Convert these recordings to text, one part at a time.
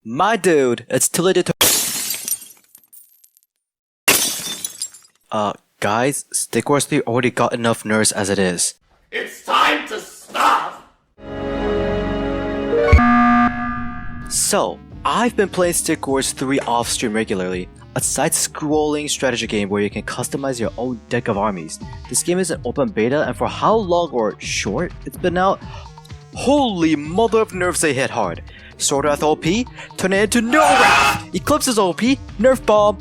My dude, it's too late to guys, Stick Wars 3 already got enough nerfs as it is. It's time to stop! So, I've been playing Stick Wars 3 off-stream regularly, a side-scrolling strategy game where you can customize your own deck of armies. This game is an open beta, and for how long or short it's been out, holy mother of nerfs they hit hard. Sword Wrath OP, turn it into No Wrath! Eclipse's OP, Nerf Bomb!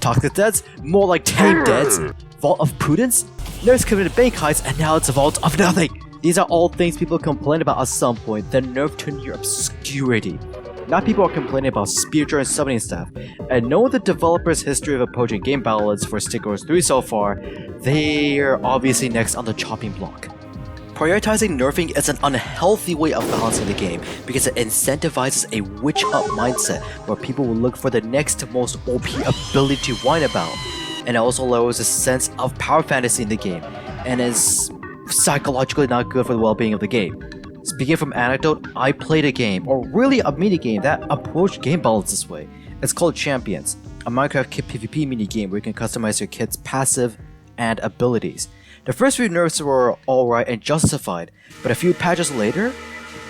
Toxic Deads, more like Tame Deads. Vault of Prudence, nerfs committed bank heists, and now it's a Vault of Nothing! These are all things people complain about at some point, then nerf to near obscurity. Now people are complaining about spiritual and summoning stuff, and knowing the developer's history of approaching game balance for Stick Wars 3 so far, they're obviously next on the chopping block. Prioritizing nerfing is an unhealthy way of balancing the game because it incentivizes a witch-up mindset where people will look for the next most OP ability to whine about, and it also lowers a sense of power fantasy in the game, and is psychologically not good for the well-being of the game. Speaking from anecdote, I played a game, or really a minigame that approached game balance this way. It's called Champions, a Minecraft kit PvP minigame where you can customize your kit's passive and abilities. The first few nerfs were alright and justified, but a few patches later,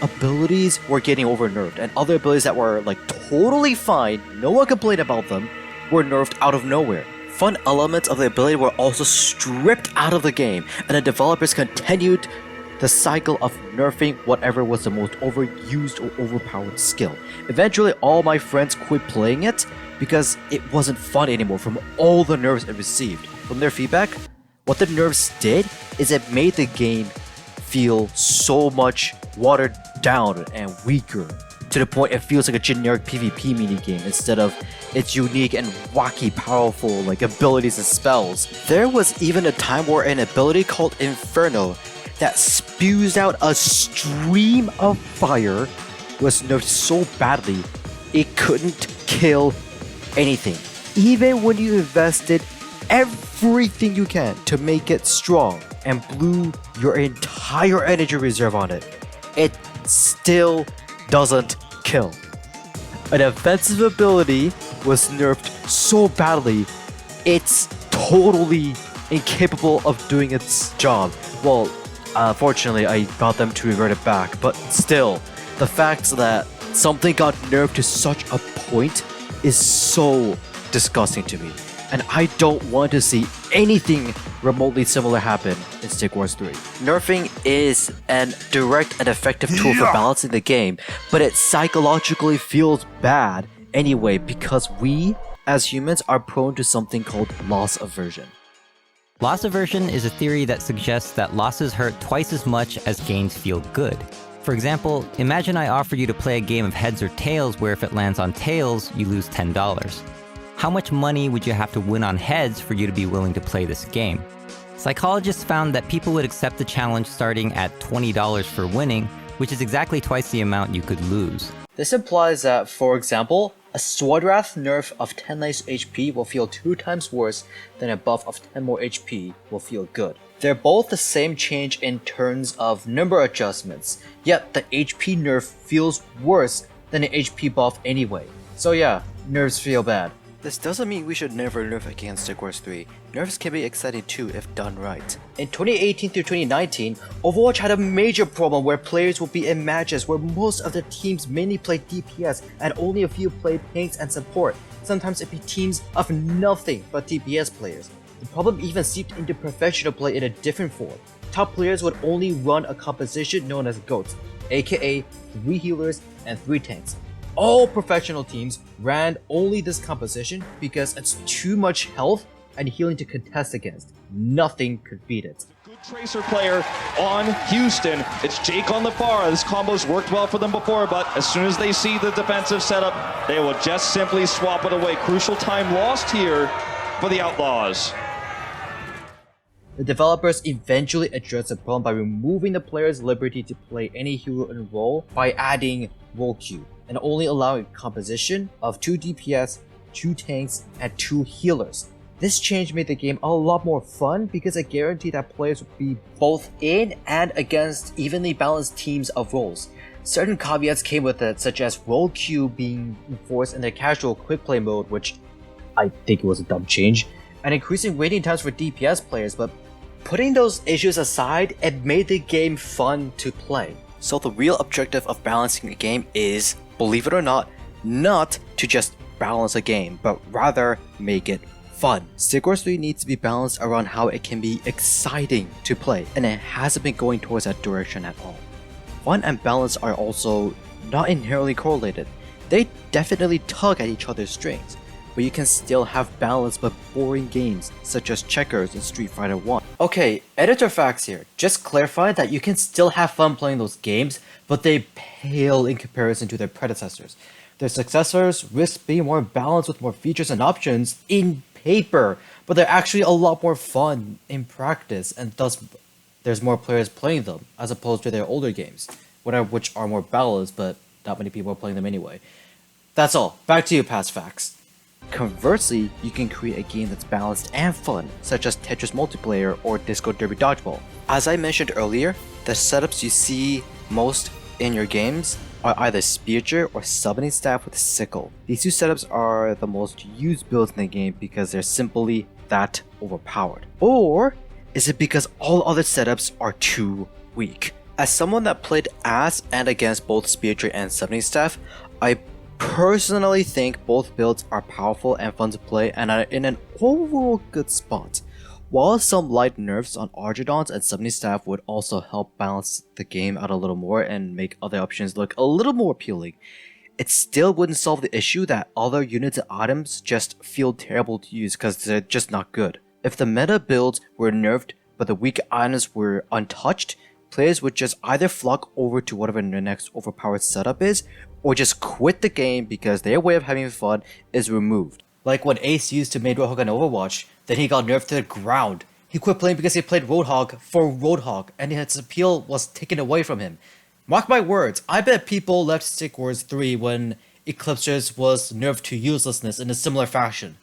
abilities were getting over-nerfed, and other abilities that were like totally fine, no one complained about them, were nerfed out of nowhere. Fun elements of the ability were also stripped out of the game, and the developers continued the cycle of nerfing whatever was the most overused or overpowered skill. Eventually, all my friends quit playing it because it wasn't fun anymore from all the nerfs it received. From their feedback, what the nerfs did is it made the game feel so much watered down and weaker, to the point it feels like a generic PvP minigame instead of its unique and wacky powerful like abilities and spells. There was even a time where an ability called Inferno that spews out a stream of fire was nerfed so badly it couldn't kill anything. Even when you invested everything you can to make it strong and blew your entire energy reserve on it, it still doesn't kill. An offensive ability was nerfed so badly it's totally incapable of doing its job. Well, fortunately I got them to revert it back, but still, the fact that something got nerfed to such a point is so disgusting to me. And I don't want to see anything remotely similar happen in Stick Wars 3. Nerfing is an direct and effective tool for balancing the game, but it psychologically feels bad anyway because we, as humans, are prone to something called loss aversion. Loss aversion is a theory that suggests that losses hurt twice as much as gains feel good. For example, imagine I offer you to play a game of heads or tails where if it lands on tails, you lose $10. How much money would you have to win on heads for you to be willing to play this game? Psychologists found that people would accept the challenge starting at $20 for winning, which is exactly twice the amount you could lose. This implies that, for example, a Sword Wrath nerf of 10 less HP will feel 2 times worse than a buff of 10 more HP will feel good. They're both the same change in terms of number adjustments, yet the HP nerf feels worse than the HP buff anyway. So yeah, nerfs feel bad. This doesn't mean we should never nerf against Stick Wars 3. Nerfs can be exciting too if done right. In 2018 through 2019, Overwatch had a major problem where players would be in matches where most of the teams mainly played DPS and only a few played tanks and support. Sometimes it'd be teams of nothing but DPS players. The problem even seeped into professional play in a different form. Top players would only run a composition known as GOATs, aka 3 healers and 3 tanks. All professional teams ran only this composition because it's too much health and healing to contest against. Nothing could beat it. Good tracer player on Houston. It's Jake on the far. This combo's worked well for them before, but as soon as they see the defensive setup, they will just simply swap it away. Crucial time lost here for the Outlaws. The developers eventually addressed the problem by removing the player's liberty to play any hero and role by adding role queue, and only allowing a composition of 2 DPS, 2 tanks, and 2 healers. This change made the game a lot more fun because it guaranteed that players would be both in and against evenly balanced teams of roles. Certain caveats came with it, such as roll queue being enforced in the casual quick play mode, which I think was a dumb change, and increasing waiting times for DPS players, but putting those issues aside, it made the game fun to play. So the real objective of balancing a game is, believe it or not to just balance a game, but rather make it fun. Stick Wars 3 needs to be balanced around how it can be exciting to play, and it hasn't been going towards that direction at all. Fun and balance are also not inherently correlated. They definitely tug at each other's strings, but you can still have balanced but boring games such as Checkers and Street Fighter 1. Okay, editor facts here. Just clarify that you can still have fun playing those games, but they pale in comparison to their predecessors. Their successors risk being more balanced with more features and options in paper, but they're actually a lot more fun in practice, and thus there's more players playing them as opposed to their older games, which are more balanced, but not many people are playing them anyway. That's all. Back to you, past facts. Conversely, you can create a game that's balanced and fun, such as Tetris Multiplayer or Disco Derby Dodgeball. As I mentioned earlier, the setups you see most in your games are either Spearcher or Summoning Staff with Sickle. These two setups are the most used builds in the game because they're simply that overpowered. Or is it because all other setups are too weak? As someone that played as and against both Spearcher and Summoning Staff, I personally think both builds are powerful and fun to play and are in an overall good spot. While some light nerfs on Argidons and Summoning Staff would also help balance the game out a little more and make other options look a little more appealing, it still wouldn't solve the issue that other units and items just feel terrible to use because they're just not good. If the meta builds were nerfed but the weak items were untouched, players would just either flock over to whatever their next overpowered setup is, or just quit the game because their way of having fun is removed. Like when Ace used to main Roadhog in Overwatch, then he got nerfed to the ground. He quit playing because he played Roadhog for Roadhog, and its appeal was taken away from him. Mark my words, I bet people left Stick Wars 3 when Eclipsers was nerfed to uselessness in a similar fashion.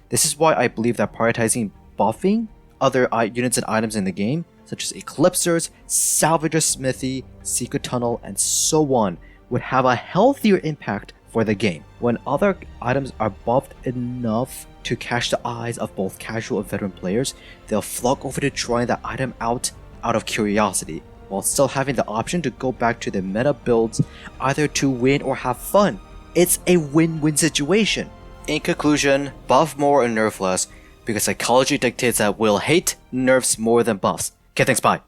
This is why I believe that prioritizing buffing other units and items in the game, such as Eclipsers, Salvager Smithy, Secret Tunnel, and so on, would have a healthier impact for the game. When other items are buffed enough to catch the eyes of both casual and veteran players, they'll flock over to trying that item out of curiosity, while still having the option to go back to their meta builds either to win or have fun. It's a win-win situation. In conclusion, buff more and nerf less, because psychology dictates that we'll hate nerfs more than buffs. Okay, thanks, bye.